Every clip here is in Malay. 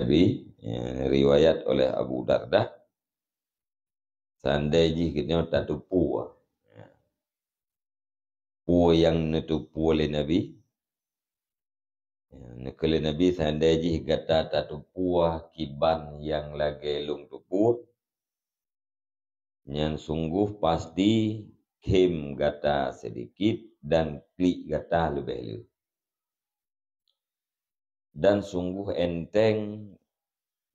Nabi, riwayat oleh Abu Darda, seandainya kita tak tupu, pu yang netupu oleh Nabi, nekele Nabi seandainya kata tak tupu kiban yang lagi lung tupu, yang sungguh pasti kem gata sedikit dan klik gata lebih. Dan sungguh enteng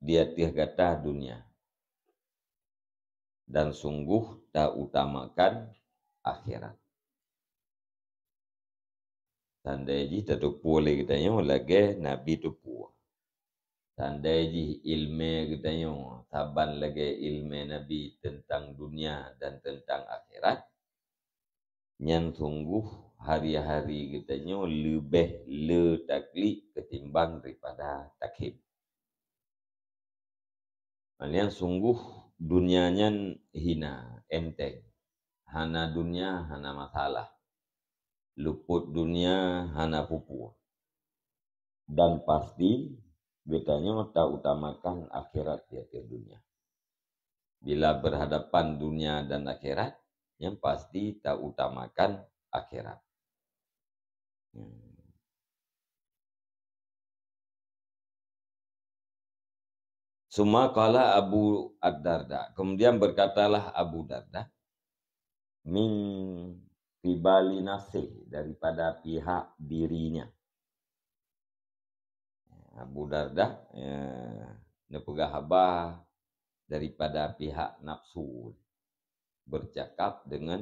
di atas gata dunia. Dan sungguh tak utamakan akhirat. Tandai tak tupu oleh kitanya lagi Nabi tupu. Tandai ilmu kitanya taban lagi ilmu Nabi tentang dunia dan tentang akhirat. Yang sungguh hari-hari kitanya lebih le taklik ketimbang daripada takhib. Yang sungguh dunianya hina, enteng. Hana dunia, hana masalah. Luput dunia, hana pupu. Dan pasti betanya tak utamakan akhirat di akhir dunia. Bila berhadapan dunia dan akhirat, yang pasti tak utamakan akhirat. Suma qala Abu Ad-Darda. Kemudian berkatalah Abu Darda, min qibali nafsi, daripada pihak dirinya. Abu Darda nepegah habah daripada pihak nafsu, bercakap dengan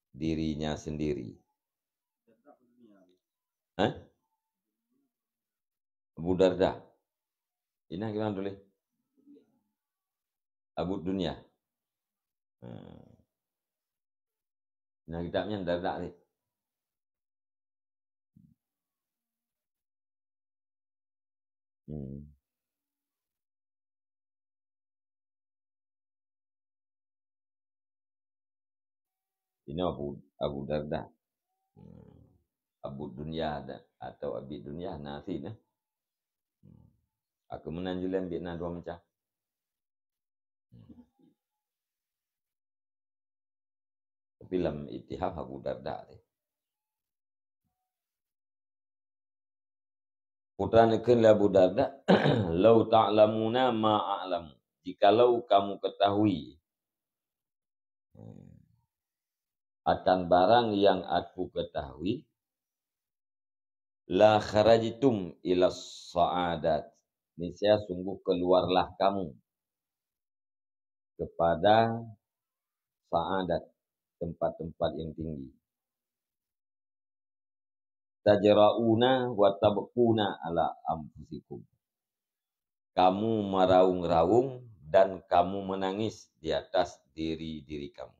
dirinya sendiri. Abu Darda. Ini gimana tulis? Abu Dunia. Nah kitabnya Darda ni. Ini Abu Darda. Abu Dunia atau Abi Dunia nasi nah. Aku menanjulan ambil dua macam. Tapi dalam Ittihaf Abu Darda ni. Putanakan Abu Darda, lau ta'lamuna ma a'lamu. Jikalau kamu ketahui akan barang yang aku ketahui, la kharajtum ila sa'adat. Niscaya sungguh keluarlah kamu kepada sa'adat, tempat-tempat yang tinggi. Tajra'una wa tabquna ala anfusikum. Kamu meraung-raung dan kamu menangis di atas diri-diri kamu.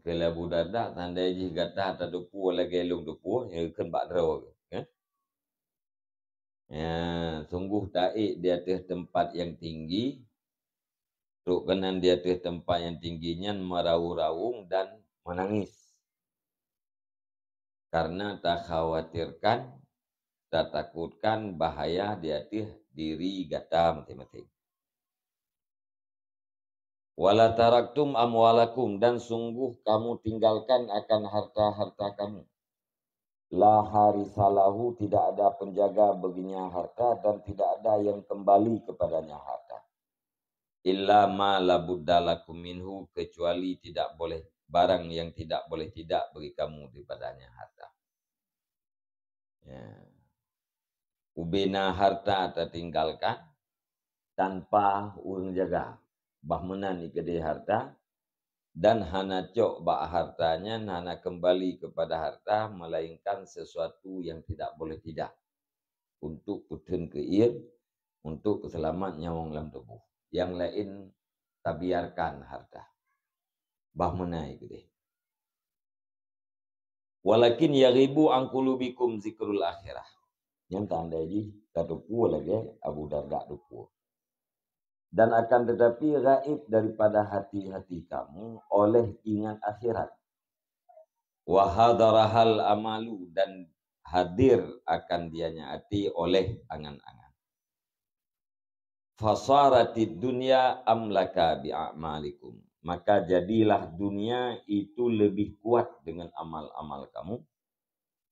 Kalau Abu Darda tandai ji gata tak dupu lagi elung dupu yang kan bak draw. Sungguh taik di atas tempat yang tinggi. Tuk kenan di atas tempat yang tingginya meraung-raung dan menangis. Karena tak khawatirkan, tak takutkan bahaya di atas diri gata masing-masing. Wala taraktum amwalakum, dan sungguh kamu tinggalkan akan harta-harta kamu. La harisalahu, tidak ada penjaga baginya harta dan tidak ada yang kembali kepadanya harta. Illa ma labuddalakum minhu, kecuali tidak boleh barang yang tidak boleh tidak bagi kamu daripadanya harta. Ubina harta tertinggalkan tanpa urang jaga. Bahmenan ikade harta dan hana cok bak hartanya, hana kembali kepada harta melainkan sesuatu yang tidak boleh tidak untuk putun keir, untuk keselamat nyawang dalam tubuh. Yang lain tabiarkan harta. Bahmenan ikade. Walakin yaghibu an qulubikum zikrul akhirah. Yang tanda ini tatupu lagi Abu Darda dupu. Dan akan tetapi gaib daripada hati-hati kamu oleh ingat akhirat. Wa hadarahal amalu, dan hadir akan dianya hati oleh angan-angan. Fasaratid dunya amlaka bi'amalikum. Maka jadilah dunia itu lebih kuat dengan amal-amal kamu.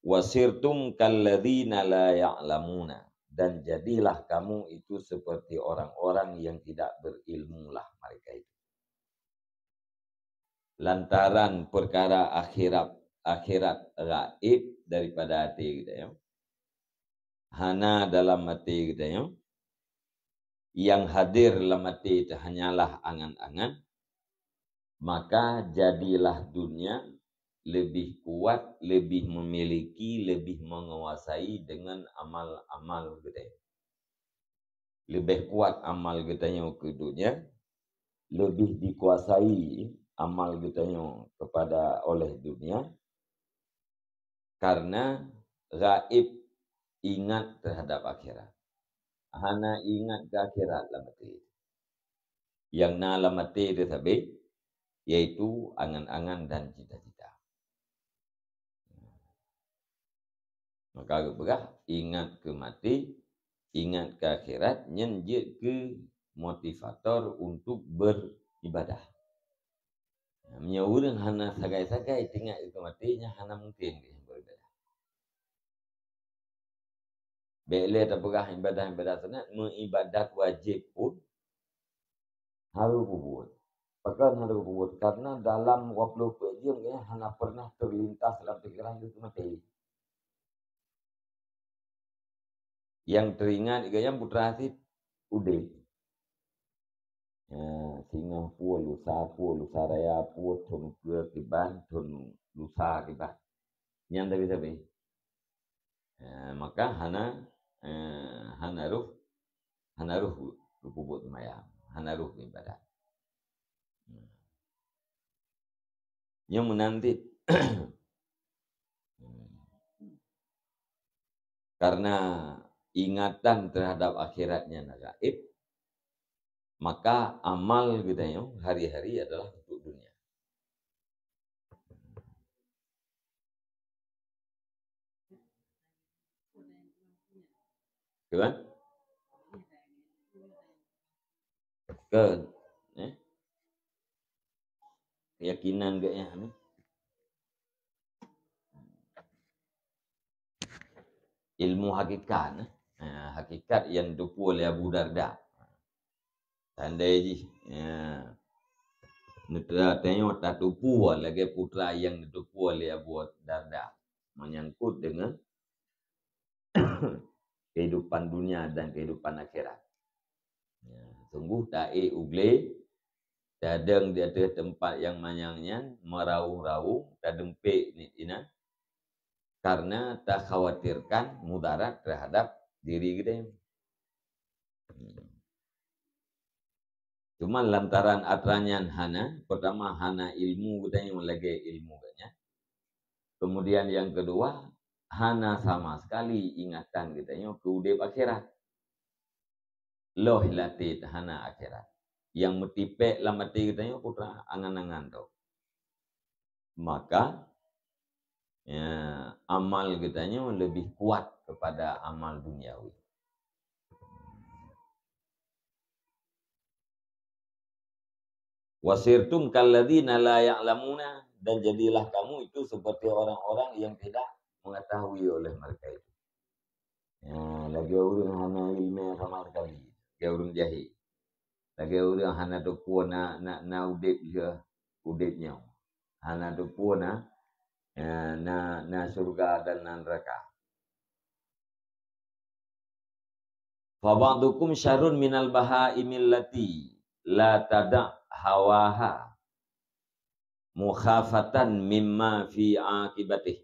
Wasirtum kalladzina la ya'lamuna. Dan jadilah kamu itu seperti orang-orang yang tidak berilmu lah mereka itu. Lantaran perkara akhirat gaib daripada hati kita ya. Hana dalam hati kita ya. Yang hadir dalam hati itu hanyalah angan-angan. Maka jadilah dunia lebih kuat, lebih memiliki, lebih menguasai dengan amal-amal kita. Lebih kuat amal kita ke dunia, lebih dikuasai amal kita kepada oleh dunia, karena gaib ingat terhadap akhirat. Hana ingat ke akhirat lah mati. Yang na mati itu sabi, yaitu angan-angan dan cita-cita. Maka berah ingat ke mati, ingat ke akhirat, nyenjek ke motivator untuk beribadah. Menyuruh hana sagai-sagai tinggal ke matinya hana mungkin beribadah. Bila tak berah ibadah sunat, mengibadat wajib pun harus buat. Bahkan harus buat karena dalam 24 jam hana pernah terlintas dalam pikiran itu mati. Yang teringat yang putra hasid udah. Singa pua, lusa raya pua, tun ke kiban, tun lusa kiban. Yang tapi. Maka hana ruh rupubut maya, hana ruh ibadah. Yang menanti karena ingatan terhadap akhiratnya gaib, maka amal kita hari-hari adalah untuk dunia. Kan? Keyakinan gaknya ilmu hakikat hakikat yang dipupu oleh Abu Darda. Tandai ji Nutra tengok tak tupu lagi putra yang ditupu oleh Abu Darda menyangkut dengan kehidupan dunia dan kehidupan akhirat. Sungguh tak ugle dadang di atas tempat yang manyangnya merau-rau tak dempik ni ina karena tak khawatirkan mudarat terhadap diri kita. Cuma lantaran atranyan hana, pertama hana ilmu kita yang lagi ilmu katanya. Kemudian yang kedua, hana sama sekali ingatan kita yang ke udip akhirat. Loh latih hana akhirat. Yang metipek lah mati kita yang putra angan-angan tu. Maka amal kita yang lebih kuat kepada amal duniawi. Wasirtum kalladzina la ya'lamuna, dan jadilah kamu itu seperti orang-orang yang tidak mengetahui oleh mereka itu. Lagi orang hana ilmu sama sekali, lagi orang jahil. Lagi orang hana tupu na udip je udipnya. Hana tupu na surga dan neraka. Fa ba'dukum syarrun minal bahaimil lati la tada' hawaha mukhafatan mimma fi akibatih.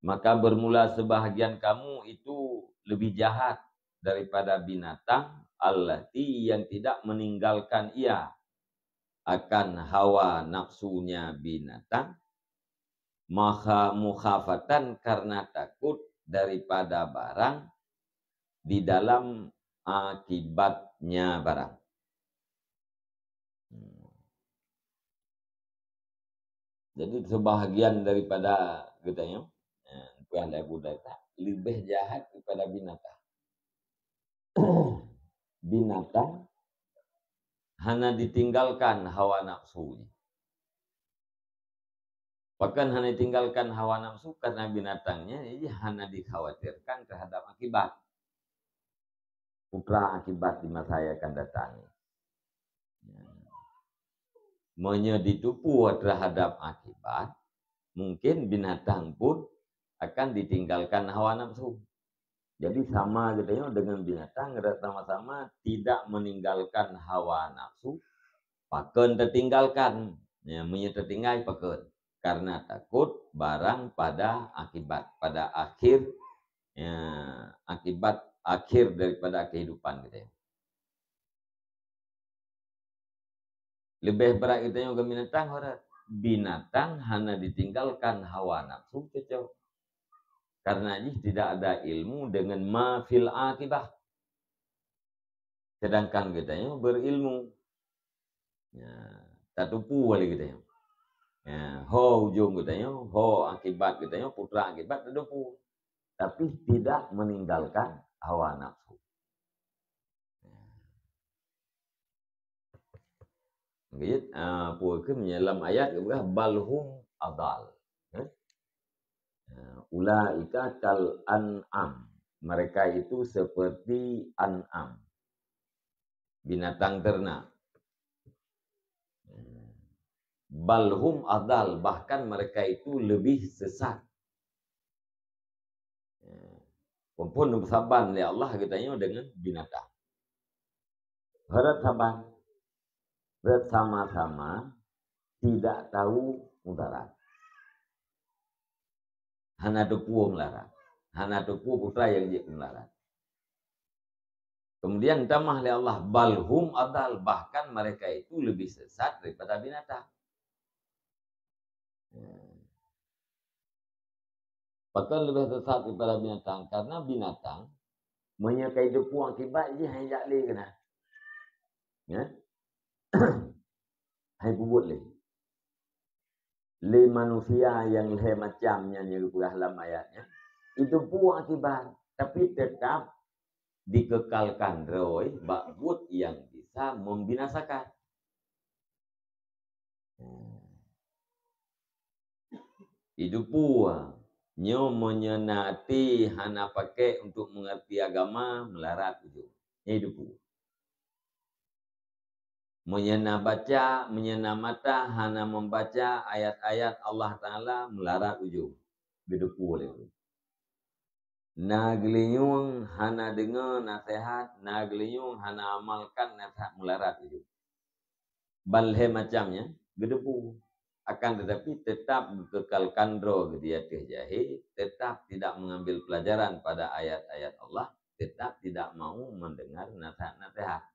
Maka bermula sebahagian kamu itu lebih jahat daripada binatang allati yang tidak meninggalkan ia akan hawa nafsunya binatang, maka mukhafatan karena takut daripada barang di dalam akibatnya barang. Jadi sebahagian daripada kita oleh budaya lebih jahat daripada binatang. Binatang hanya ditinggalkan hawa nafsunya. Bahkan hanya ditinggalkan hawa nafsu karena binatangnya ini hanya dikhawatirkan terhadap akibat. Putra akibat di masa yang akan datang. Menyeditupu terhadap akibat, mungkin binatang pun akan ditinggalkan hawa nafsu. Jadi sama gitu dengan binatang, sama-sama tidak meninggalkan hawa nafsu, paken tertinggalkan, ya, tertinggal paken, karena takut barang pada akibat, pada akhir, ya, akibat akhir daripada kehidupan gitu ya. Lebih berat kita juga binatang, binatang hanya ditinggalkan hawa nafsu cocok. Karena ini tidak ada ilmu dengan mafil akibah. Sedangkan kita berilmu. Ya, tak tupu kali kita. Ya, ho ujung kita, ho akibat kita, putra akibat tak tupu. Tapi tidak meninggalkan hawa nafsu. Gitu, puaka menyelam ayat balhum adal. Ulaika kal an'am. Mereka itu seperti an'am, binatang ternak. Balhum adal, bahkan mereka itu lebih sesat. Pun saban oleh Allah katanya dengan binatang. Harap saban, bersama-sama tidak tahu mudarat. Hana dupu melarat. Hana dupu putra yang dia melarat. Kemudian tamah oleh Allah balhum adal, bahkan mereka itu lebih sesat daripada binatang. Bahkan lebih sesat daripada binatang karena binatang menyekai depu akibat dia hanya le kena. Ya. Hai bubut le. Le manusia yang le macamnya yang dalam ayatnya. Itu pun akibat, tapi tetap dikekalkan roy bakbut yang bisa membinasakan. Itu pun nyo menyenati hana pakai untuk mengerti agama melarat itu. Itu pun. Menyena baca, menyena mata, hana membaca ayat-ayat Allah Ta'ala melarat ujung. Bidupu oleh itu. Naglinyung hana dengar nasihat, naglinyung hana amalkan nasihat melarat ujung. Balhe macamnya, bidupu. Akan tetapi tetap kekalkan roh di atas jahil, tetap tidak mengambil pelajaran pada ayat-ayat Allah, tetap tidak mau mendengar nasihat-nasihat.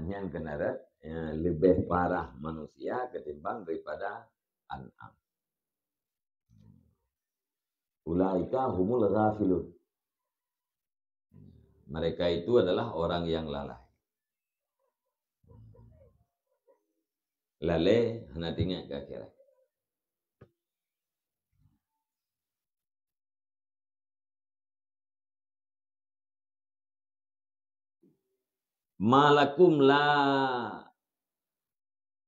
Yang kenara lebih parah manusia ketimbang daripada an'am. Ulaika humul ghafilun. Mereka itu adalah orang yang lalai. Lalai hana tinggal ke akhirat. Malakum la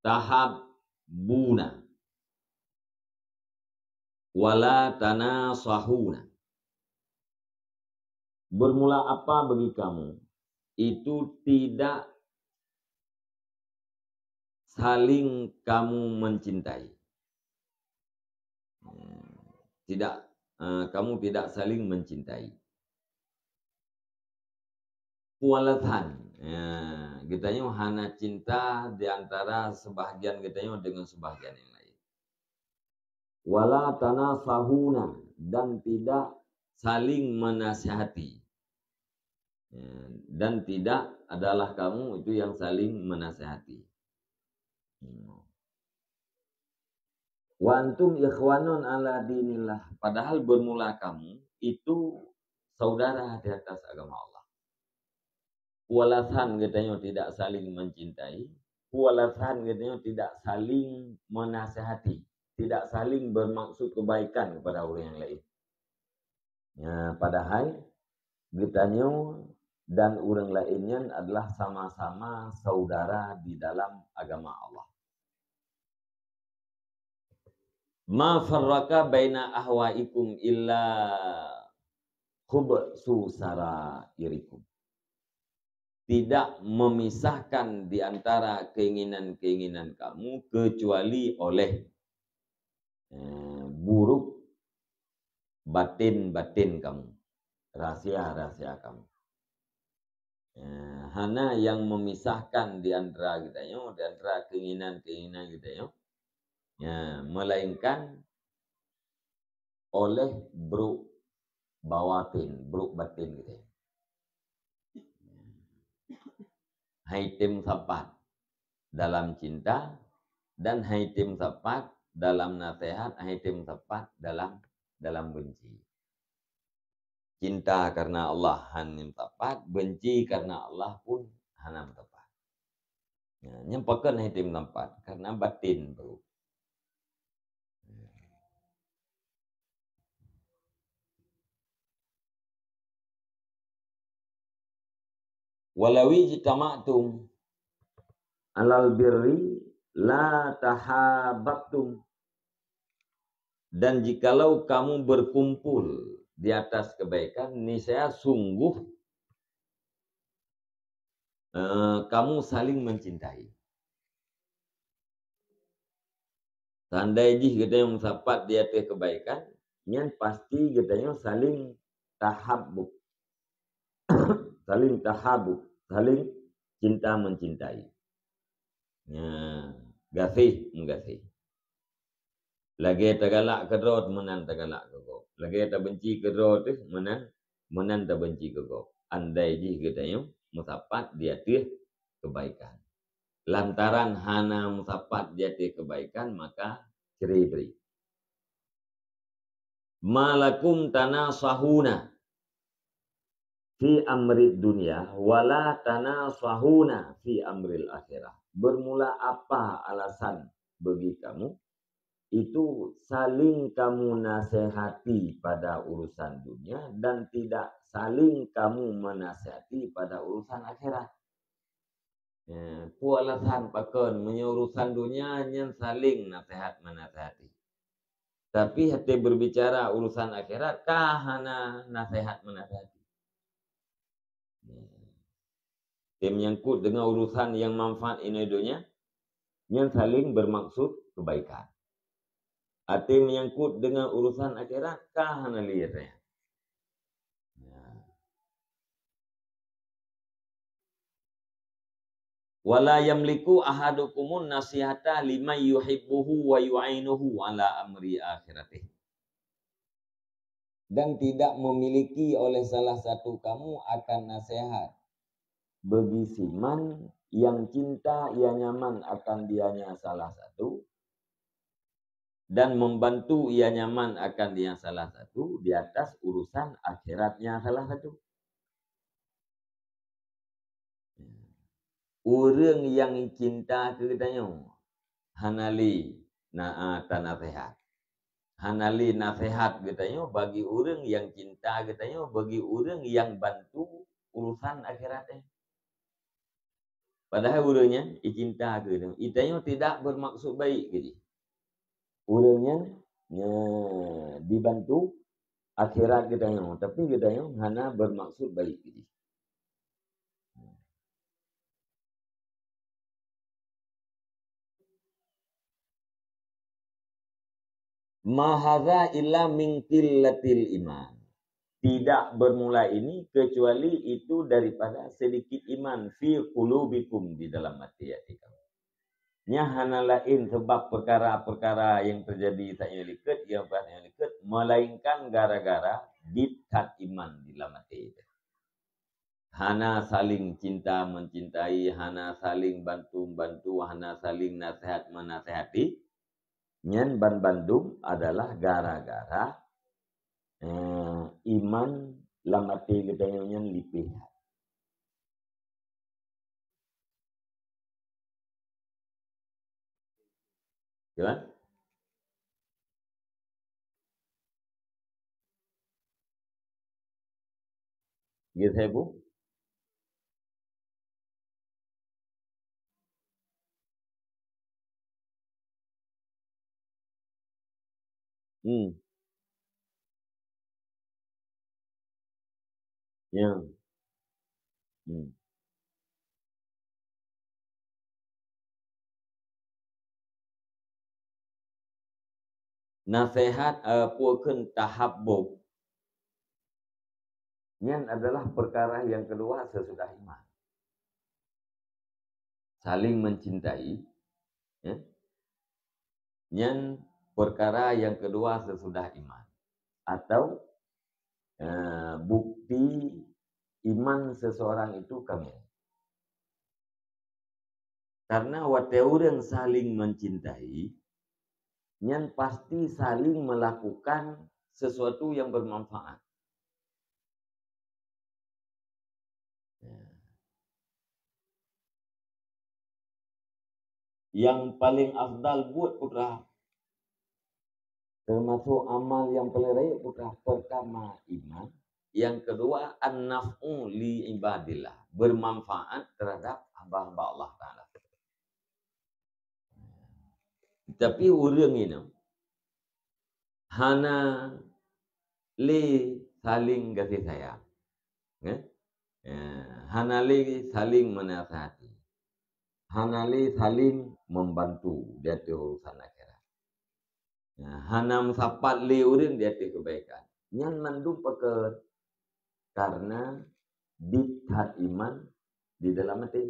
tahab buna wala tanasahuna. Bermula apa bagi kamu? Itu tidak saling kamu mencintai. Tidak, kamu tidak saling mencintai. Kualatan. Kitanya hana cinta di antara sebahagian kitanya dengan sebahagian yang lain. Wala tanasahuna, dan tidak saling menasihati. Dan tidak adalah kamu itu yang saling menasihati. Wa antum ikhwanun ala dinillah. Padahal bermula kamu itu saudara di atas agama Allah. Kualasan katanya tidak saling mencintai. Kualasan katanya tidak saling menasihati. tidak saling bermaksud kebaikan kepada orang yang lain. Ya, padahal getanya dan orang lainnya adalah sama-sama saudara di dalam agama Allah. Ma farraka baina ahwaikum illa khubsu sarairikum. Tidak memisahkan di antara keinginan-keinginan kamu kecuali oleh buruk batin-batin kamu, rahasia-rahasia kamu. Hana yang memisahkan di antara kita, di antara keinginan-keinginan kita, melainkan oleh buruk batin kita. Haitim sapat dalam cinta dan haitim sapat dalam nasihat, haitim sapat dalam benci. Cinta karena Allah hanim sapat, benci karena Allah pun hanam sapat. Nyempakan haitim sapat karena batin bro. Walawi jitama'tum alal birri la tahabattum. Dan jikalau kamu berkumpul di atas kebaikan, niscaya sungguh kamu saling mencintai. Tandai jih kita yang sapat di atas kebaikan, nyan pasti kita yang saling tahabbuk. Saling tahabuk, saling cinta mencintai. Gasih menggasih. Lagi tagalak kedot menan tagalak kego. Lagi ta benci kedot menan ta benci kego. Andai ji kita yang musapat di atas kebaikan. Lantaran hana musapat di atas kebaikan maka cerai beri. Malakum tanasahuna fi amrid dunia wala tanasahuna fi amril akhirah. Bermula apa alasan bagi kamu itu saling kamu nasihati pada urusan dunia dan tidak saling kamu menasihati pada urusan akhirat. Pu alasan pakon menyurusan dunia yang saling nasihat menasihati. Tapi hati berbicara urusan akhirat kahana nasihat menasihati. Tim menyangkut dengan urusan yang manfaat ini dunia, yang saling bermaksud kebaikan. Hati menyangkut dengan urusan akhirat, kahana lihatnya. Wala yamliku ahadukumun nasihata liman yuhibbuhu wa yu'inuhu ala amri akhiratih. Dan tidak memiliki oleh salah satu kamu akan nasihat bagi siman yang cinta ia nyaman akan dianya salah satu dan membantu ia nyaman akan dia salah satu di atas urusan akhiratnya salah satu. Orang yang cinta kepadanya hanali nasihat. Hanali nasihat katanya bagi orang yang cinta katanya bagi orang yang bantu urusan akhiratnya. Padahal orangnya cinta katanya. Itanya tidak bermaksud baik gitu. Orangnya dibantu akhirat katanya, tapi katanya hanya bermaksud baik gitu. Mahadha illa min qillatil iman. Tidak bermula ini kecuali itu daripada sedikit iman fi qulubikum di dalam hati kamu. Nya hana lain sebab perkara-perkara yang terjadi saya liket yang melainkan gara-gara dithat iman di dalam hati. Hana saling cinta mencintai, hana saling bantu-bantu, hana saling nasihat menasihati. Nyen ban Bandung adalah gara-gara iman lamati gedanya lipih. Ya? Gitu ya, Bu? Hmm. Ya. Hmm. Nasihat puakeun tahabbub nyen adalah perkara yang kedua sesudah iman. Saling mencintai, ya. Nyen perkara yang kedua sesudah iman. Atau bukti iman seseorang itu kamil. Karena wate orang saling mencintai, nyen pasti saling melakukan sesuatu yang bermanfaat. Yang paling afdal buat putra, termasuk amal yang paling baik putra, pertama iman, yang kedua an-naf'u li ibadillah, bermanfaat terhadap hamba-hamba Allah Ta'ala. Tapi orang ini hana li saling kasih sayang, ya? Hana li saling menasihati, hana li saling membantu di atas urusan akhirat. Hanam sapat li urin di atas kebaikan. Yang mandum peker karena dithat iman di dalam hati.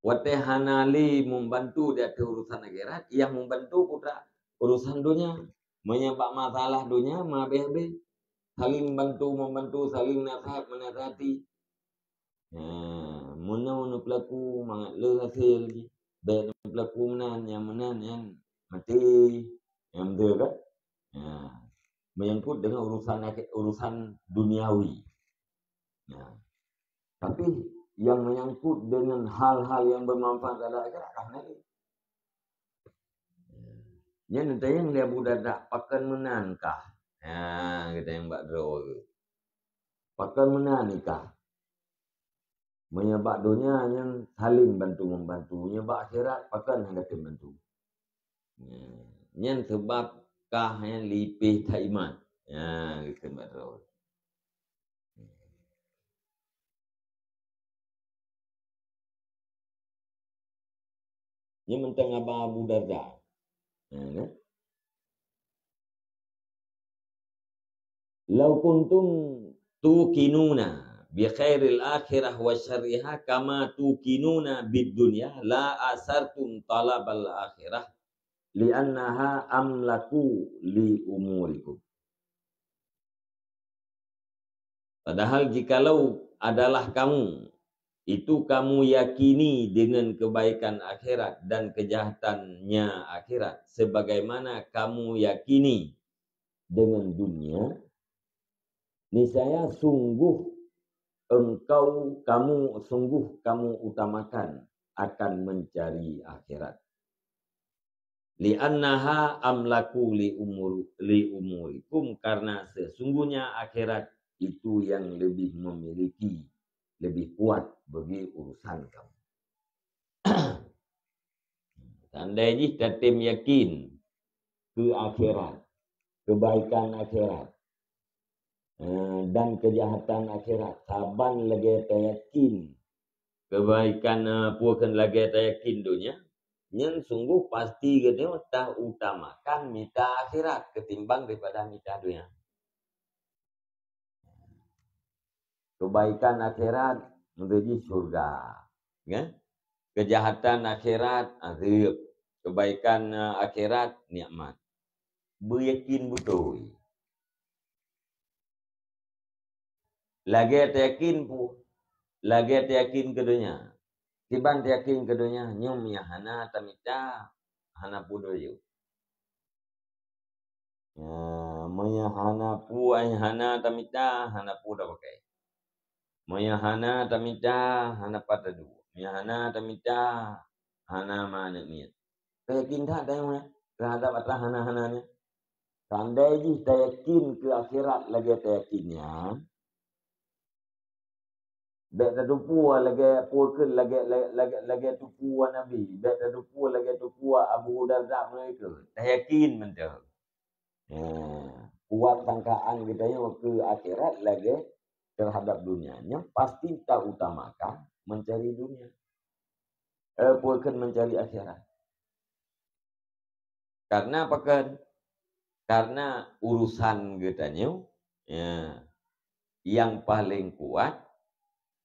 Wate hanali membantu di atas urusan akhirat, yang membantu putra urusan dunia, menyebab masalah dunia, mabe-be, saling membantu, saling nasihat, menasihati. Mana pelaku mangat le hasil, baik pelaku menan yang mati, yang betul kan? Menyangkut dengan urusan duniawi. Tapi yang menyangkut dengan hal-hal yang bermanfaat adalah akhirat ni. Yang nanti yang dia budak pakan menangkah. Kita yang buat draw tu. Pakan menanikah. Menyebab dunia yang saling bantu-membantu. Menyebab akhirat pakan yang kata bantu. Yang sebabkah yang lipih tak iman. Kita buat draw. Ini mentang Abang Abu Darda. Lau kuntum tuqinuna bi khairil akhirah wa syarriha kama tuqinuna bid dunya la asartum talabal akhirah li'annaha amlaku li umurikum. Padahal jikalau adalah kamu itu kamu yakini dengan kebaikan akhirat dan kejahatannya akhirat sebagaimana kamu yakini dengan dunia, niscaya kamu utamakan akan mencari akhirat. Li'annaha amlaku li umurikum, karena sesungguhnya akhirat itu yang lebih memiliki, lebih kuat bagi urusan kamu. Tandanya tatim yakin ke akhirat, kebaikan akhirat, dan kejahatan akhirat. Saban lagi tak yakin kebaikan puakan lagi tak yakin dunia. Yang sungguh pasti kita tak utamakan mita akhirat ketimbang daripada mita dunia. Kebaikan akhirat menuju surga, ya? Kejahatan akhirat azab, kebaikan akhirat nikmat. Beryakin betul. Lagi tak yakin pun, lagi tak yakin ke dunia. Tiban tak yakin ke dunia, nyum ya hana tamita hana pudo yu. Maya hana pu ay hana tamita hana pudo pakai. Maya hana tamita hana patadu. Maya hana tamita hana mana niat. Yakin tak ada yang terhadap atas hana-hananya. Tandai ji tayakin ke akhirat lagi tayakinnya. Bek tak tupu lagi puakan lagi tupu Nabi. Bek tak tupu lagi tupu Abu Darda mereka. Tayakin mentah. Kuat sangkaan kita yang ke akhirat lagi terhadap dunianya. Pasti tak utamakan mencari dunia. Puakan mencari akhirat. Karena apa kan? Karena urusan katanya yang paling kuat,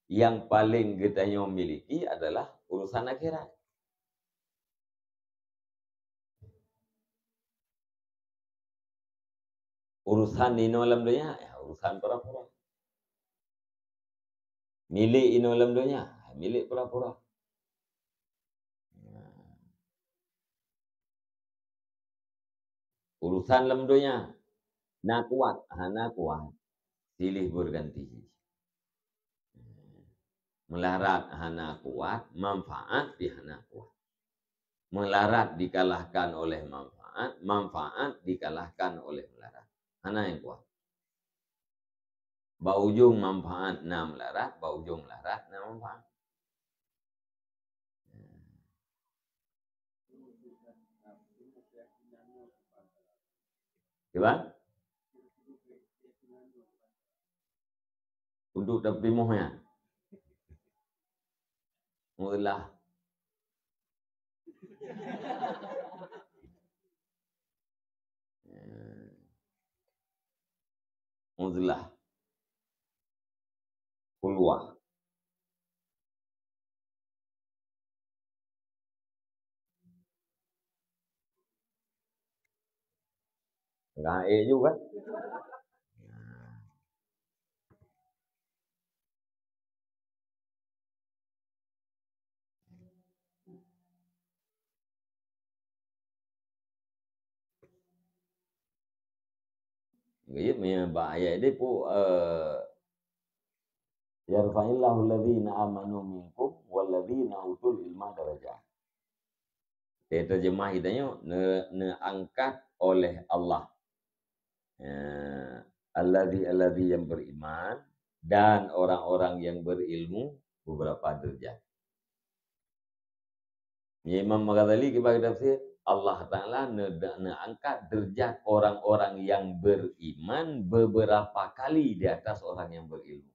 yang paling katanya memiliki adalah urusan akhirat. Urusan ino alam dunia, urusan pura-pura. Milik ino alam dunia, milik pura-pura. Urusan alam dunia, nak kuat, silih berganti. Melarat hana kuat, manfaat di hana kuat. Melarat dikalahkan oleh manfaat, manfaat dikalahkan oleh melarat. Hana yang kuat. Baujung manfaat na melarat, baujung melarat na manfaat. Gimana? Untuk tepi muhnya. Mullah. Mullah. Kulwah. Enggak juga. Gitu punya bahaya dia pun yarfa'illahu alladhina amanu minkum walladhina utul ilma darajat. Dia terjemah idanya angkat oleh Allah. Alladhi yang beriman dan orang-orang yang berilmu beberapa derajat. Imam Ghazali bagi tafsir Allah Ta'ala angkat derajat orang-orang yang beriman beberapa kali di atas orang yang berilmu.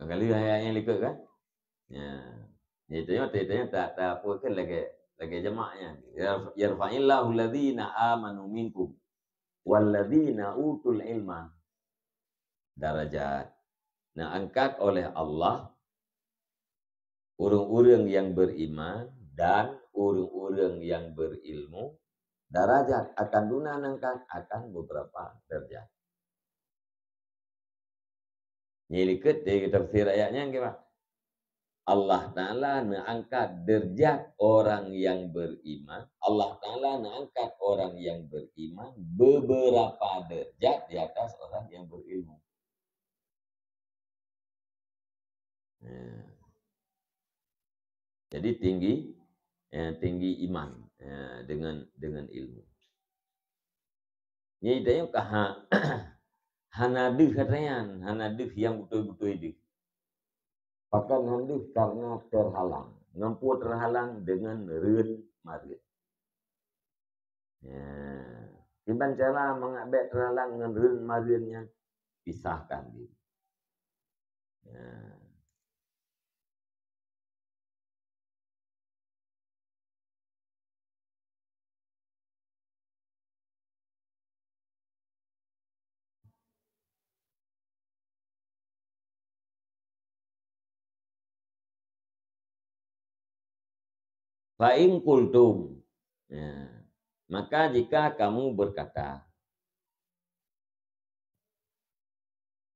Kali ayatnya likut kan? Ya. Itu tak apa kan lagi jemaahnya. Yarfa'illahu alladhina amanu minkum walladhina utul ilma darajat. Nah, angkat oleh Allah orang-orang yang beriman dan orang-orang yang berilmu darajat akan dunanangkan akan beberapa derajat. Nyilikut dari tafsir ayatnya gimana? Allah Ta'ala mengangkat derajat orang yang beriman. Allah Ta'ala mengangkat orang yang beriman beberapa derajat di atas orang yang berilmu. Jadi tinggi iman dengan ilmu. Ini dia hanadih katanya, hanadih yang betul-betul itu. Pakai hanadih karena terhalang, nampu terhalang dengan ren marit. Gimana cara mengabek terhalang dengan ren maritnya? Pisahkan diri. Fa'in kultum. Maka jika kamu berkata,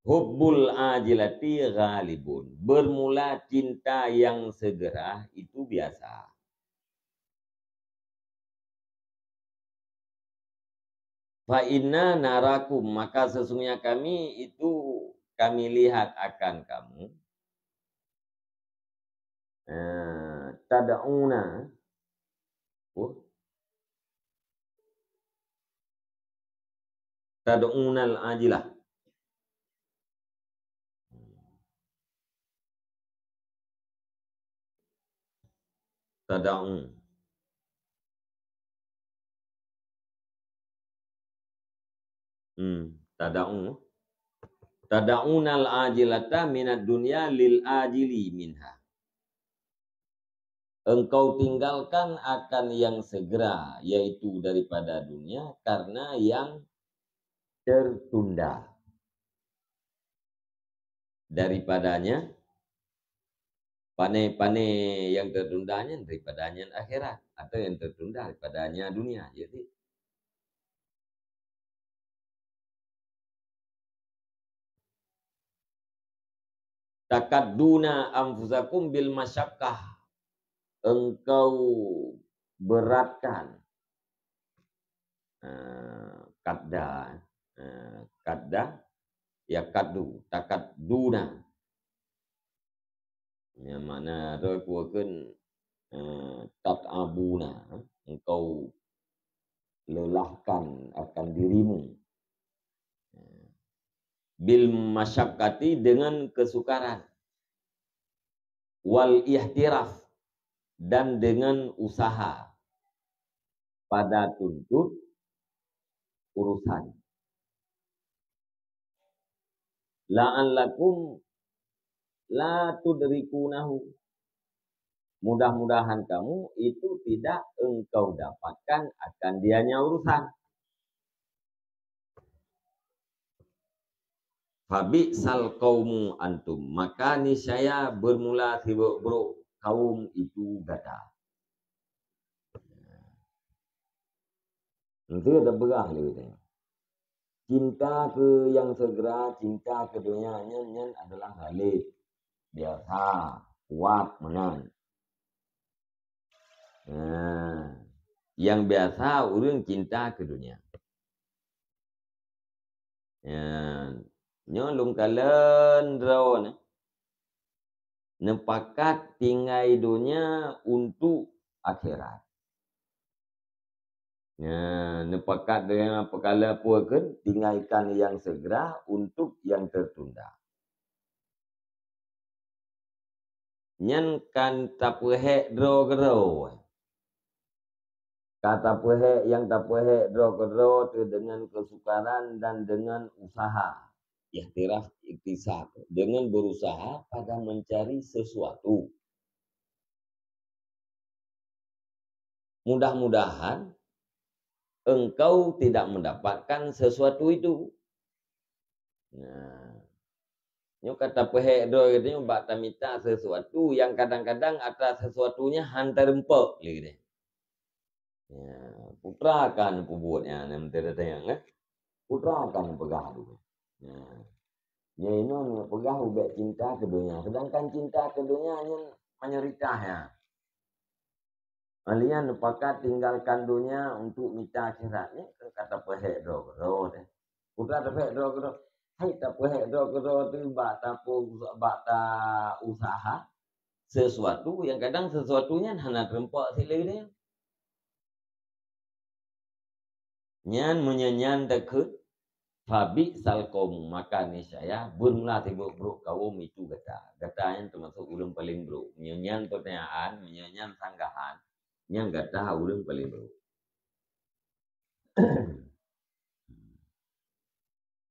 hubbul ajilati ghalibun. Bermula cinta yang segera itu biasa. Fa'inna narakum. Maka sesungguhnya kami lihat akan kamu. Tada'una Oh. Tad'unal ajilah. Tad'un. Tad'un. Tad'unal ajilata minad dunya lil ajili minha. Engkau tinggalkan akan yang segera, yaitu daripada dunia, karena yang tertunda. Daripadanya, pane-pane yang tertundanya daripadanya akhirat, atau yang tertunda daripadanya dunia. Jadi, takadduna anfusakum bil masyakkah. Engkau beratkan kadda ya kaddu takadduna, yang mana rekuakan tat'abuna, engkau lelahkan akan dirimu bil masyakkati, dengan kesukaran, wal ihtiraf, dan dengan usaha pada tuntut urusan. La'allakum la tudrikunahu. Mudah-mudahan kamu itu tidak engkau dapatkan akan dianya urusan. Fabi'sal qaumu antum, maka niscaya bermula buruk kaum itu gata. Itu ada berah dia. Cinta ke yang segera, cinta ke dunianya adalah halik, biasa, kuat, menang. Yang biasa orang cinta ke dunia. Nyolong kalen drone nepakat tinggai dunia untuk akhirat. Nepakat dengan perkala puakan tinggalkan yang segera untuk yang tertunda. Nyan kan tapuhe dro. Kata puhe yang tapuhe dro dengan kesukaran dan dengan usaha. Ihtiraf iktisab, dengan berusaha pada mencari sesuatu. Mudah-mudahan engkau tidak mendapatkan sesuatu itu. Nyo kata pehedro gitu, bak tamita sesuatu yang kadang-kadang atas sesuatunya hantar empok gitu. Putra kan pembuatnya nem terdatang putra kan pegahu. Ya ini pegahu bek cinta ke dunia, sedangkan cinta ke dunia menyeritah ya. Kalian nepakat tinggalkan dunia untuk minta akhiratnya, kata pehedro. Putra pehedro. Hai tak pehedro tu bata usaha sesuatu yang kadang sesuatunya hanya terempak sila dia. Nyan menyanyan dekat fabi salkom, maka niscaya bermula buruk kaum itu gata yang termasuk ulun paling buruk. Menyanyan pertanyaan, menyanyan sanggahan, yang gata ulun paling buruk.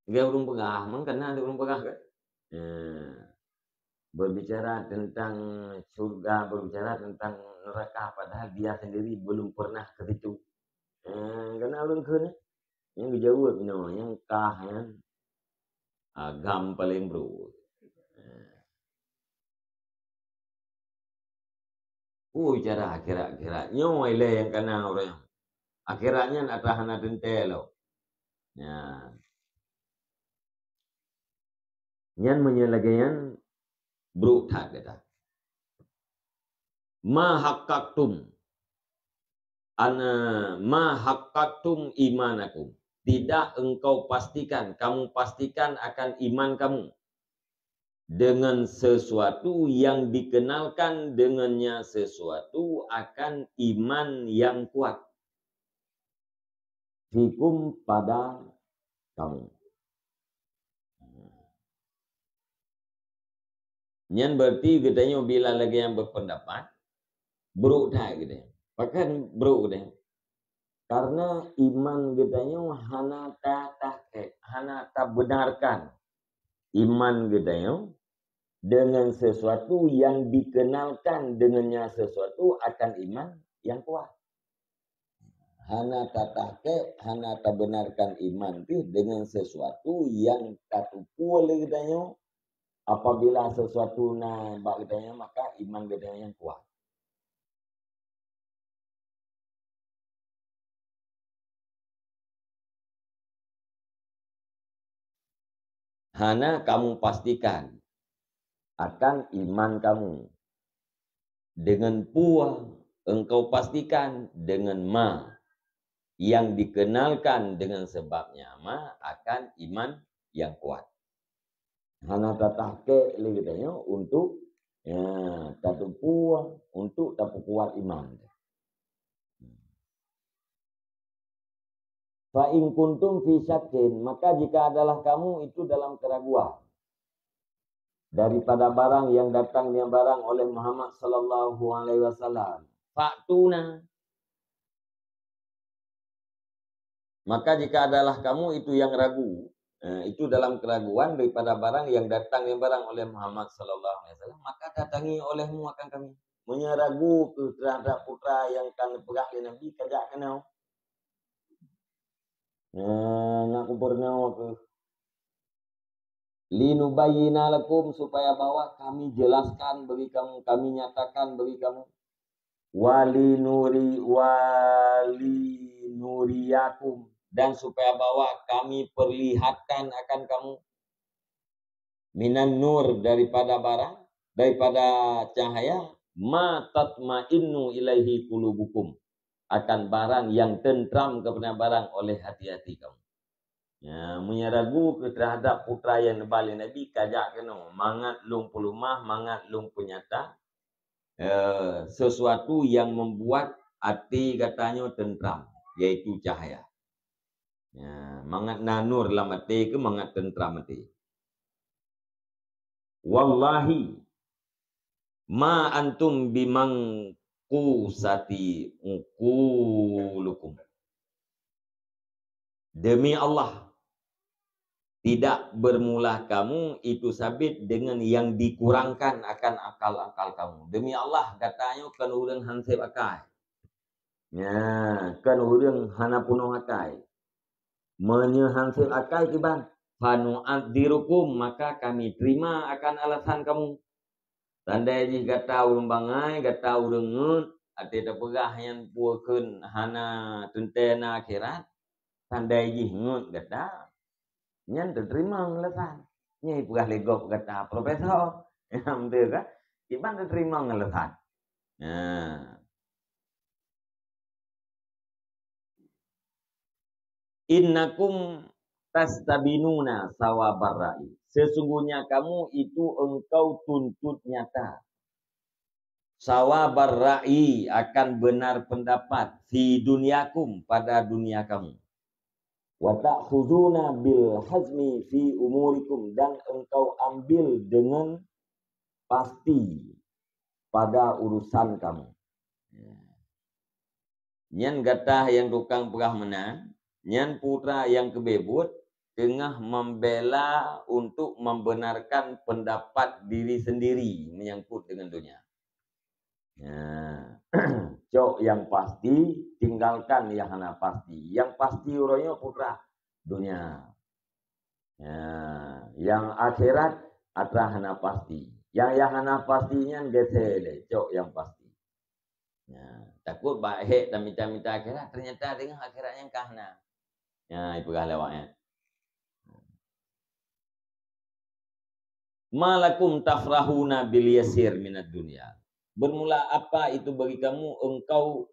Dia ulun pegah, mengkena ada ulun pegah kan? Berbicara tentang surga, berbicara tentang neraka, padahal dia sendiri belum pernah ke situ. Karena ulun kena yang dijawab yang kah yang agam paling bro. Cara akhirat nyoy yang kena orang akhiratnya nak tahan tentelo. Nyan menyelagayan bro tak kata. Ma haqqaqtum imanakum. Tidak engkau pastikan, kamu pastikan akan iman kamu. dengan sesuatu yang dikenalkan dengannya sesuatu akan iman yang kuat fikum pada kamu. Nyan berarti katanya bila lagi yang berpendapat buruk dah gitu. Bahkan buruk gitu. Karena iman katanya hana tak benarkan iman katanya dengan sesuatu yang dikenalkan dengannya sesuatu akan iman yang kuat. Hana tak benarkan iman itu dengan sesuatu yang katupu oleh katanya. Apabila sesuatu na bak katanya maka iman katanya yang kuat. Hana kamu pastikan akan iman kamu. Dengan pua engkau pastikan dengan ma yang dikenalkan dengan sebabnya ma akan iman yang kuat. Hana tatake le katanya untuk tatu pua untuk tapu kuat iman. Fa in kuntum fi syakkin, maka jika adalah kamu itu dalam keraguan daripada barang yang datang dia barang oleh Muhammad sallallahu alaihi wasallam, faktuna. Maka jika adalah kamu itu yang ragu, itu dalam keraguan daripada barang yang datang yang barang oleh Muhammad sallallahu alaihi wasallam, maka datangi olehmu akan kami. Menyeragu ke terhadap putra yang kan perah oleh Nabi kajak kenal. Nak kupurnau ke linubayyina lakum supaya bahwa kami jelaskan bagi kamu, kami nyatakan bagi kamu. Wali nuriyakum, dan supaya bahwa kami perlihatkan akan kamu minan nur daripada barang, daripada cahaya, ma tatma'innu ilaihi qulubukum, akan barang yang tentram kepada barang oleh hati-hati kamu. Ya, menyeragu ke terhadap putra yang nebali Nabi kajak kena mangat lung pulumah, mangat lung penyata, sesuatu yang membuat hati katanya tentram, yaitu cahaya. Ya, mangat nanur dalam hati ke mangat tentram hati. Wallahi ma antum bimangkusati uqulukum. Demi Allah, tidak bermula kamu itu sabit dengan yang dikurangkan akan akal-akal kamu. Demi Allah, katanya kan urang hansip akai. Ya, kan urang hana punuh akai. Menyehansip akai kiban. Fanu'adirukum, maka kami terima akan alasan kamu. Tandai ji kata urang bangai, kata urang ngut, ati da pegah yang puakeun hana tentena akhirat. Tandai ji ngut kata nyan terima ngelesan. Nyai pegah legok kata profesor. Yang betul kan? Iban terima ngelesan. Innakum tastabinuna sawabar ra'i. Sesungguhnya kamu itu engkau tuntut nyata. Sawabar ra'i, akan benar pendapat fi dunyakum, pada dunia kamu. Wa ta'khuduna bil hazmi fi umurikum, dan engkau ambil dengan pasti pada urusan kamu. Nyan gatah yang tukang perah menang, nyan putra yang kebebut tengah membela untuk membenarkan pendapat diri sendiri menyangkut dengan dunia. Cok yang pasti, tinggalkan yang hana pasti. Yang pasti urangnya putra dunia. Yang akhirat atra hana pasti. Yang hana pastinya gesele, cok yang pasti. Takut baik dan minta-minta akhirat, ternyata dengan akhirat yang kahna. Itu kah lewatnya. Malakum tafrahuna bil yasir minad dunya. Bermula apa itu bagi kamu, engkau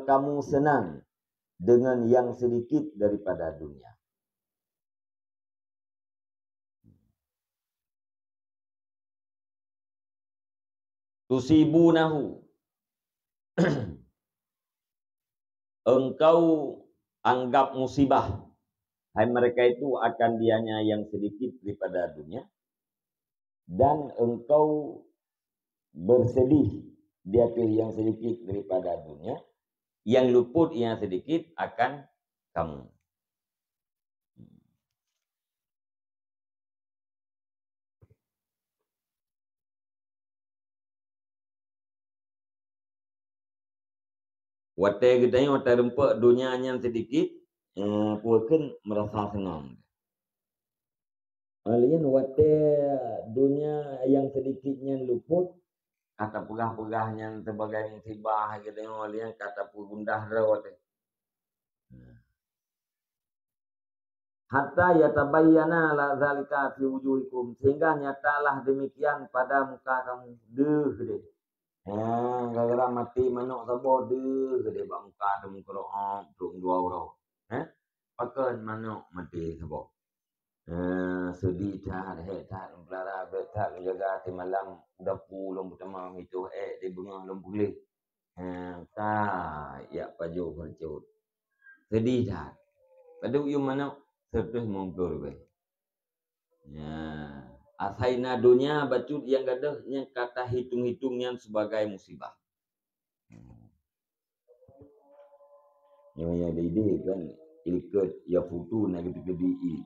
kamu senang dengan yang sedikit daripada dunia. tusibunahu engkau anggap musibah, hai mereka itu akan dianya yang sedikit daripada dunia, dan engkau bersedih dia pilih yang sedikit daripada dunia, yang luput yang sedikit akan kamu. Watai gedanya watai rempak dunia yang sedikit, puakan merasa senang. Alian watai dunia yang sedikitnya luput, kata pegah-pegahnya sebagai musibah gedanya alian kata pugundah rawat. Hatta yatabayyana la zalika fi wujuhikum, sehingga nyatalah demikian pada muka kamu. Deh. Gara-gara mati manuk sabo gede bak muka temu Quran tung dua orang. Pakai manuk mati sabo. Sedih tak tak belara betak jaga ti malam udah pulang pertama itu di bunga lembulih. Ya paju bercut. Sedih tak. Pada you manuk terus mungkur be. Asaina dunia bacut yang gadahnya kata hitung-hitungnya sebagai musibah. Yang ada ide kan ikut ya futu nak ketika di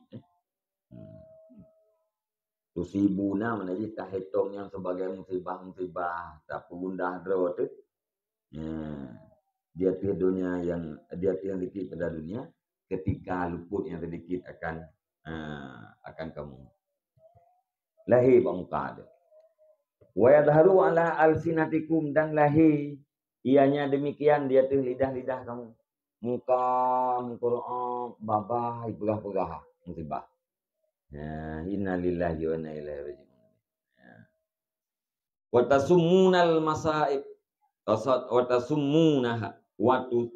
tusibuna mana je tak hitung yang sebagai musibah tak pengundah draw tu. Dia tiada dunia yang dia tiada sedikit pada dunia, ketika luput yang sedikit akan kamu. Lahi bangkad. Wa yadharu ala alsinatikum, dan lahi ianya demikian dia tu lidah-lidah kamu. Muka Quran babah pegah-pegah musibah. Innalillahi wa inna ilaihi raji'un. Wa tasummunal masaib wa tasummunaha watu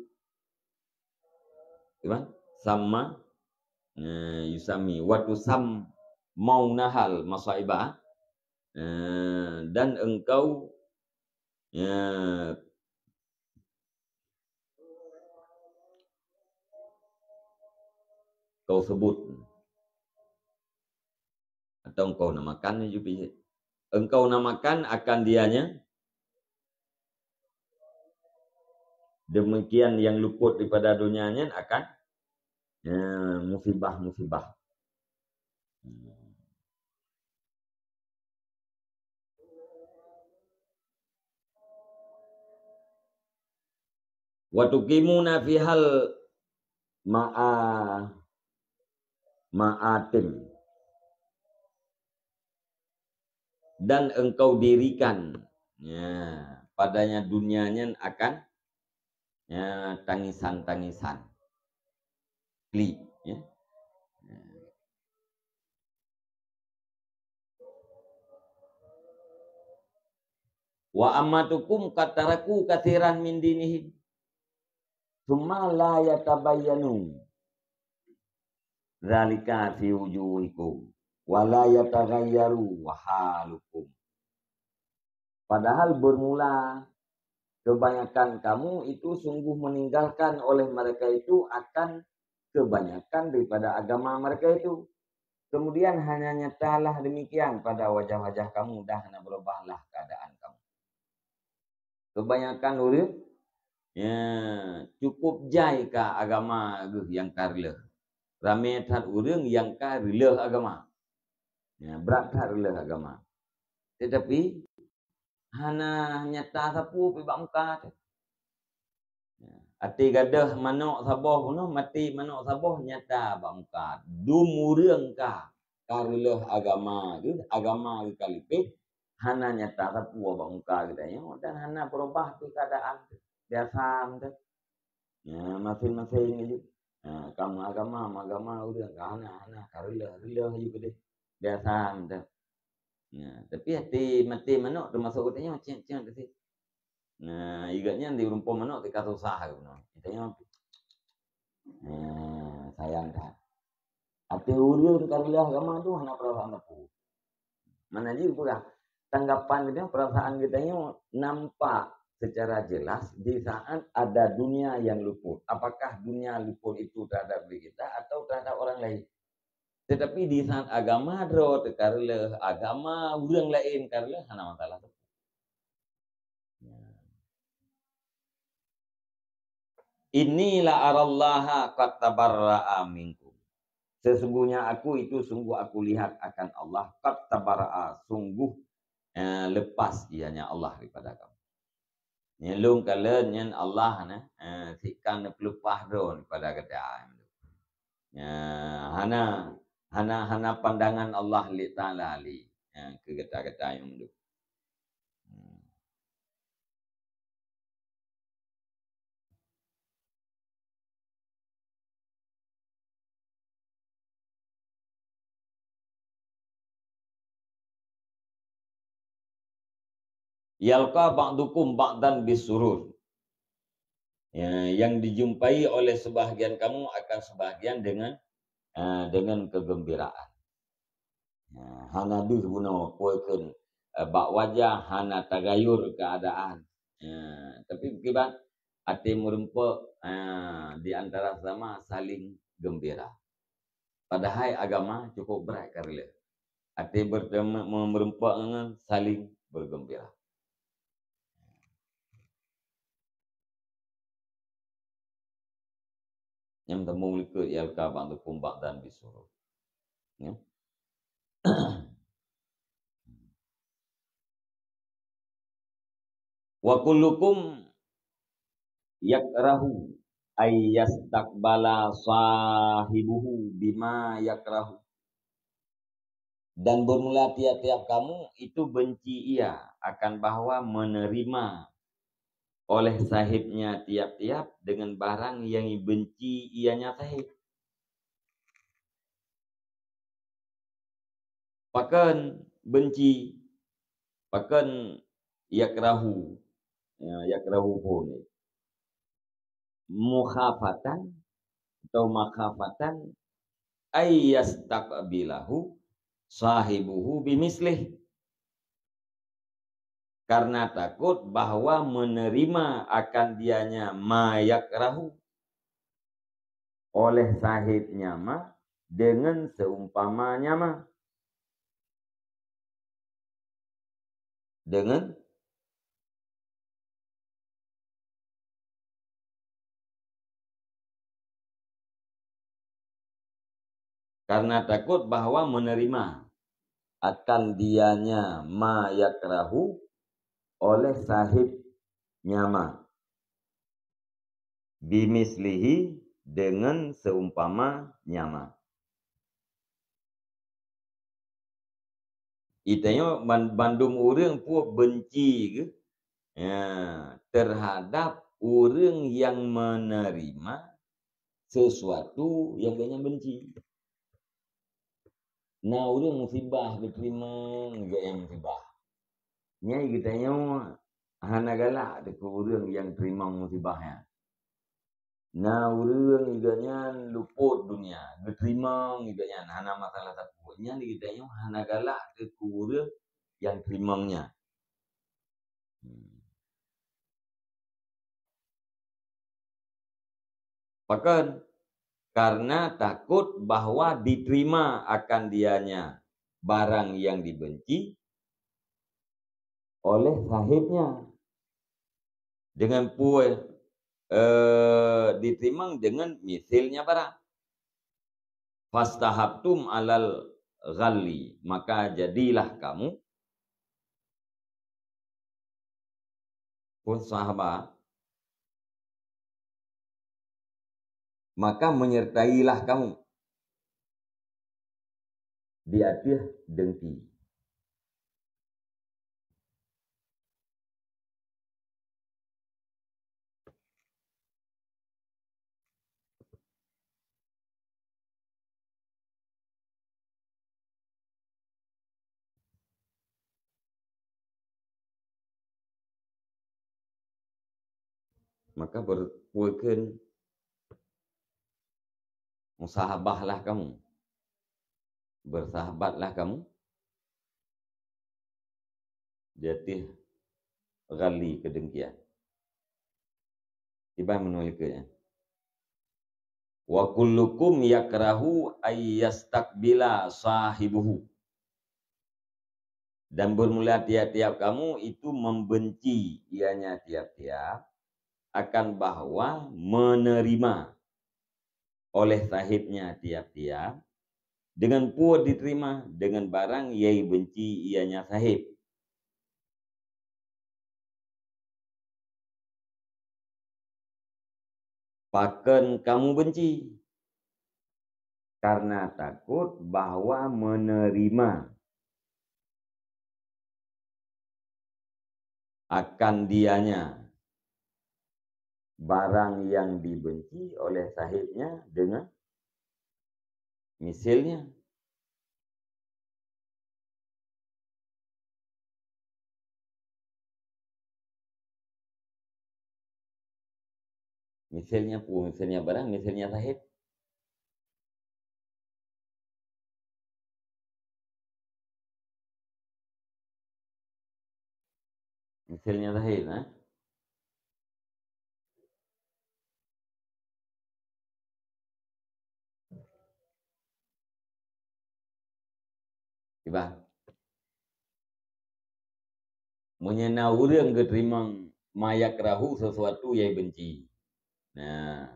sama yusami watu sam maunahal masaibah, dan engkau kau sebut atau engkau namakan juga, engkau namakan akan dianya demikian yang luput daripada dunianya akan musibah-musibah. Wa tuqimuna fihal ma'atim, dan engkau dirikan padanya dunianya akan tangisan-tangisan klik wa amatukum kataraku katsiran min dinihim thumma la yatabayyanu zalika fi wujuhikum wa la yataghayyaru halukum. Padahal bermula kebanyakan kamu itu sungguh meninggalkan oleh mereka itu akan kebanyakan daripada agama mereka itu. Kemudian hanya nyatalah demikian pada wajah-wajah kamu, dah kena berubahlah keadaan kamu. Kebanyakan orang cukup jai ke agama yang karleh. Ramai tak orang yang karleh agama. Berat tak karleh agama. Tetapi hana nyata sapu pi bak muka. Ati gadah manuk saboh puno mati manuk saboh nyata bak muka. Dumurang ka karleh agama gitu, agama kalipik hana nyata sapu bak muka gitu, dan hana berubah tu keadaan biasa tu. Masing-masing aja. Kamu agama udah hana karleh juga deh biasa tu. Tapi hati mati manuk termasuk katanya macam tu sih. Igatnya di rumput manuk tika susah gitu. Katanya sayang dah. Hati urun karleh agama tu hana perasaan aku. Mana dia pula tanggapan kita, perasaan kita ini nampak secara jelas di saat ada dunia yang luput. Apakah dunia luput itu terhadap diri kita atau terhadap orang lain? Tetapi di saat agama dro karena agama orang lain karena hana masalah. Inilah arallaha qad tabarra'a minkum. Sesungguhnya sungguh aku lihat akan Allah qad tabarra'a, sungguh lepas ianya Allah daripada kamu. Nyelung kala nyen Allah na sikan pelepah do daripada keadaan. Hana pandangan Allah li taala li ke kata-kata yang tu. Yalqa ba'dukum ba'dan bisurur. Yang dijumpai oleh sebahagian kamu akan sebahagian dengan kegembiraan. Hana dus guna poekeun bak wajah hana tagayur keadaan. Tapi kibat ati merempe di antara sama saling gembira. Padahal agama cukup berat karena ati bertemu merempe dengan saling bergembira. Yang temu ikut yalka ba'du kumbak dan bisuruh. Ya. Wa kullukum yakrahu ay yastaqbala sahibuhu bima yakrahu. Dan bermula tiap-tiap kamu itu benci ia akan bahwa menerima oleh sahibnya tiap-tiap dengan barang yang benci ianya sahib. Pakan benci, pakan yakrahu pun. Mukhafatan atau makhafatan ay yastaqbilahu sahibuhu bimislih. Karena takut bahwa menerima akan dianya ma yakrahu oleh sahibnya ma dengan seumpamanya ma. Dengan karena takut bahwa menerima akan dianya ma yakrahu oleh sahibnya ma. Bimislihi dengan seumpama nyama. Itanya bandung orang pun benci ke terhadap orang yang menerima sesuatu yang dia benci. Nah, orang musibah diterima juga yang musibah. Nyai kitanya hana galak dekat orang yang terima musibahnya. Nah, orang iganya luput dunia, diterima iganya hana masalah takut. Nya kitanya hana galak dekat orang yang terimanya. Bahkan karena takut bahwa diterima akan dianya barang yang dibenci oleh sahibnya dengan diterima dengan misilnya barang. Fastahabtum alal ghalli, maka jadilah kamu pun sahabat, maka menyertailah kamu di atas dengki. Maka berpuakan musahabahlah kamu, bersahabatlah kamu dia tih gali kedengkian. Tiba menulisnya. Wa kullukum yakrahu ayyastakbila sahibuhu. Dan bermula tiap-tiap kamu itu membenci ianya tiap-tiap akan bahwa menerima oleh sahibnya tiap-tiap dengan puas diterima dengan barang yang benci ianya sahib. Pakan kamu benci karena takut bahwa menerima akan dianya barang yang dibenci oleh sahibnya dengan misalnya. Misalnya barang, misalnya sahib. Misalnya sahib, ha? Tiba. Menyena orang keterima mayak rahu sesuatu yang benci. Nah,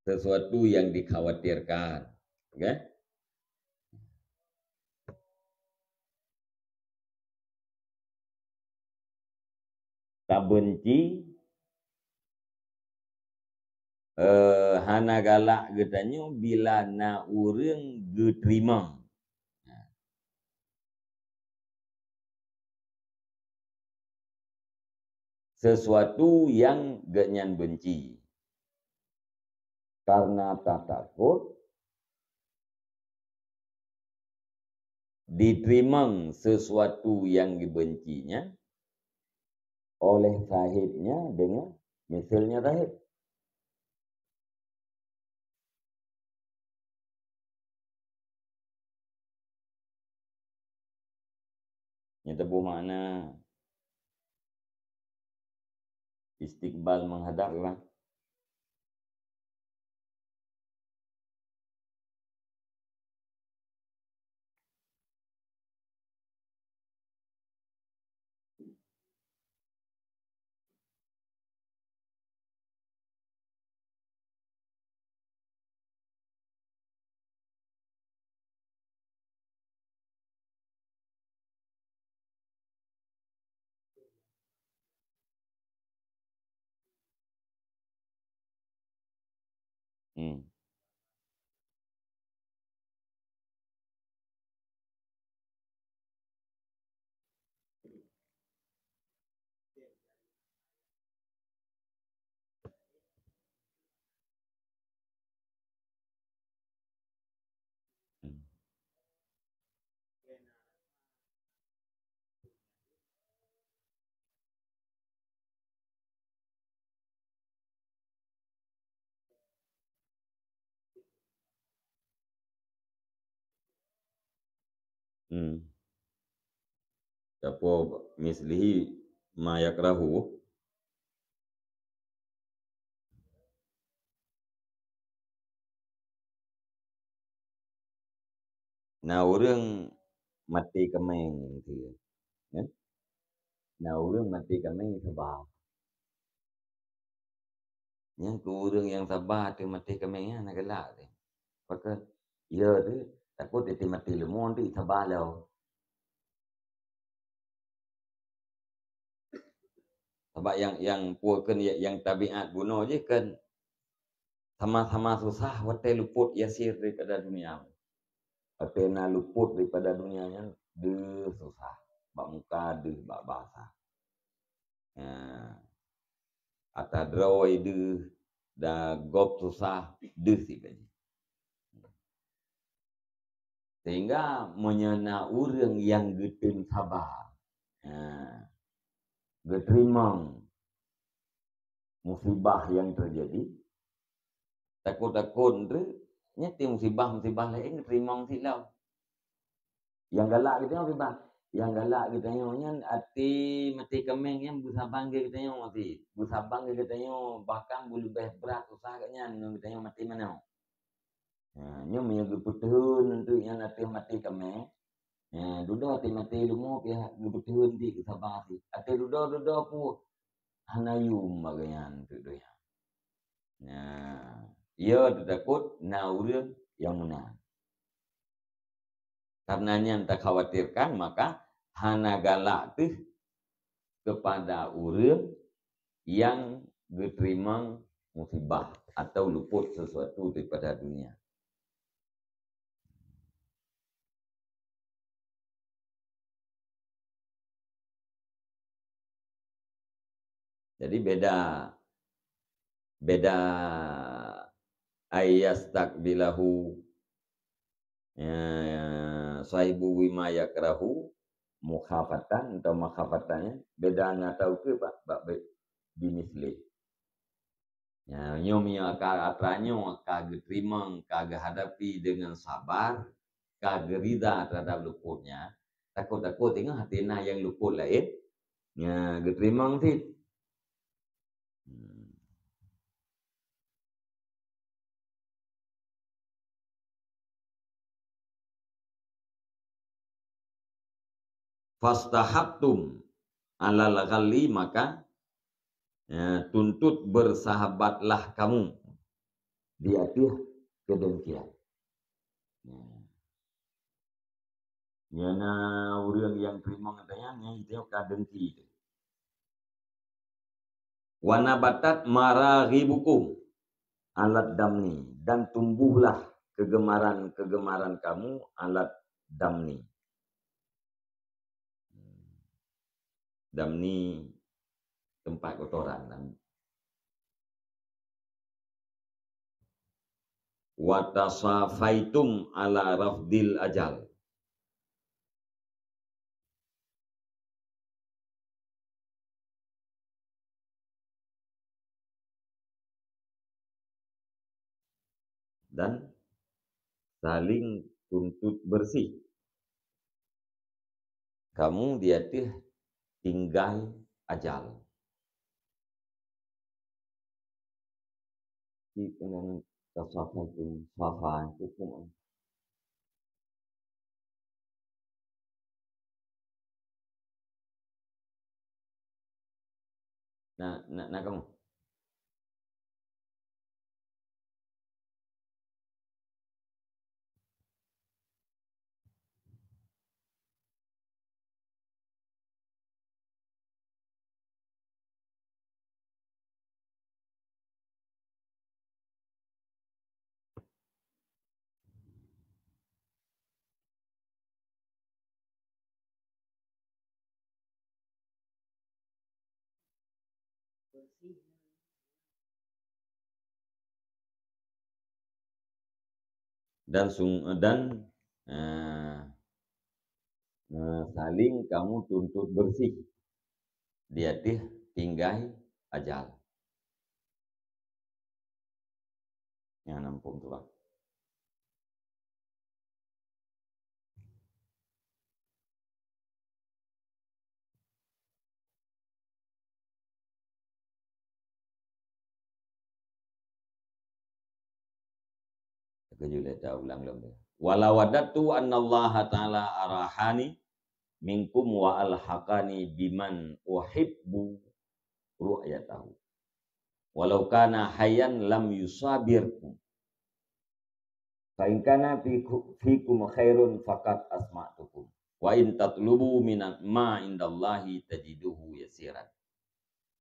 sesuatu yang dikhawatirkan. Okay? Tak benci hana galak getanyo bila na urang geterima. Sesuatu yang genyan benci. Karena tak takut diterima sesuatu yang dibencinya oleh sahibnya dengan misalnya sahib. Ini tebu makna istiqbal menghadap kan? Hmm. Hmm. Tapo mislihi mayak rahu. Nah orang mati kemeng gitu ya. Nah orang mati kemeng sebab. Yang ke orang yang sabar tu mati kemengnya nak gelak tu. Maka ya tu takut dia mati lemon tu sabar lah. Sebab yang puakan yang tabiat bunuh je kan sama-sama susah watai luput yasir daripada dunia. Watai nak luput daripada dunianya dia susah. Bak muka dia bak bahasa. Atas drawai dia dah gop susah dia si gaji. Sehingga menyena orang yang getin sabar. Geterima musibah yang terjadi. Takut-takut tu nyati musibah lain geterima silau. Yang galak kita musibah. Yang galak kita nyonya ati mati kemeng yang busabang kita nyo mati. Busabang kita nyo bahkan bulu beh berat usahanya kita nyo mati mana. Nyo punya geputun untuk yang ati mati kemeng. Duda ati mati lumo pihak geputun di busabang ati. Ati duda pu hanayum bagayan tu doya. Ia takut naurun yang munah. Karena yang tak khawatirkan maka hana galak tu kepada urang yang diterima musibah atau luput sesuatu daripada dunia. Jadi beda ayastakbilahu sahibu wima yakrahu mukhafatan atau makhafatannya bedanya tahu ke Pak bimisli. Nyomi atranyo kagak terima kagak hadapi dengan sabar kagak rida terhadap luputnya takut tengok hatina yang luput lain terima sih. Fastahabtum alal ghalli maka tuntut bersahabatlah kamu di atas kedengkian. Yana urang yang terima katanya itu kadengki. Wa nabatat maraghibukum alat damni dan tumbuhlah kegemaran kamu alat damni. Damni tempat kotoran. Wa tasafaitum ala rafdil ajal. Dan saling tuntut bersih. Kamu di atas tinggal ajal. Ini tasafaitum safan hukum. Nah kamu. Dan saling kamu tuntut bersih di atas tinggal ajal. Yang nampung tu lah. Kejulah dah ulang lagi. Walau wadatu annallaha ta'ala arahani minkum wa alhaqani biman uhibbu ru'yatahu. Walau kana hayyan lam yusabirkum. Fa in kana fikum khairun faqad asma'tukum. Wa in tatlubu minan ma indallahi tajiduhu yasiran.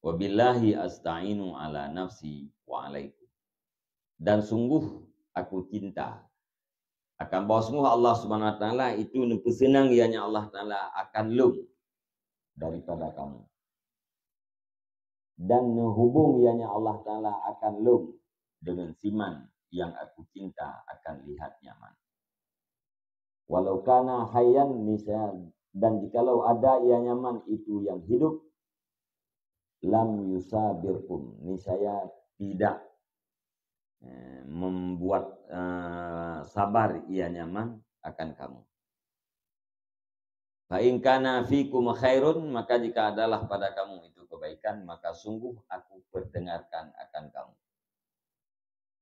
Wa billahi asta'inu ala nafsi wa alaikum. Dan sungguh aku cinta akan bahawa sungguh Allah Subhanahu wa taala itu senang ianya Allah taala akan lum daripada kamu. Dan hubung ianya Allah taala akan lum dengan siman yang aku cinta akan lihat nyaman. Walau kana hayyan nisya dan jikalau ada ia nyaman itu yang hidup lam yusabirkum niscaya tidak membuat sabar ia nyaman akan kamu. Fa in kana fikum khairun, maka jika adalah pada kamu itu kebaikan, maka sungguh aku perdengarkan akan kamu.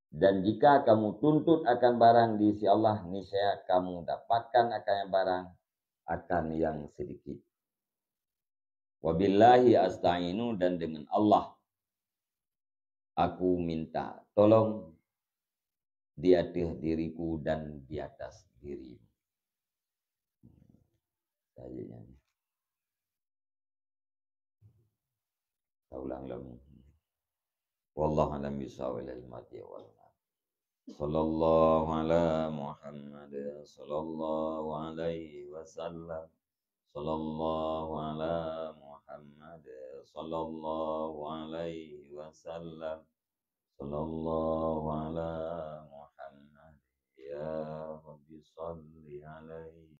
Dan jika kamu tuntut akan barang di sisi Allah, niscaya kamu dapatkan akan yang barang akan yang sedikit. Wabillahi asta'inu, dan dengan Allah aku minta tolong di atas diriku dan di atas dirimu. Sajanya. Kita ulang lagi. Wallahu a'lam bishawab. Sallallahu ala Muhammad sallallahu alaihi wasallam. Sallallahu ala Muhammad sallallahu alaihi wasallam. Sallallahu ala Muhammad ya Rabbi salli alaihi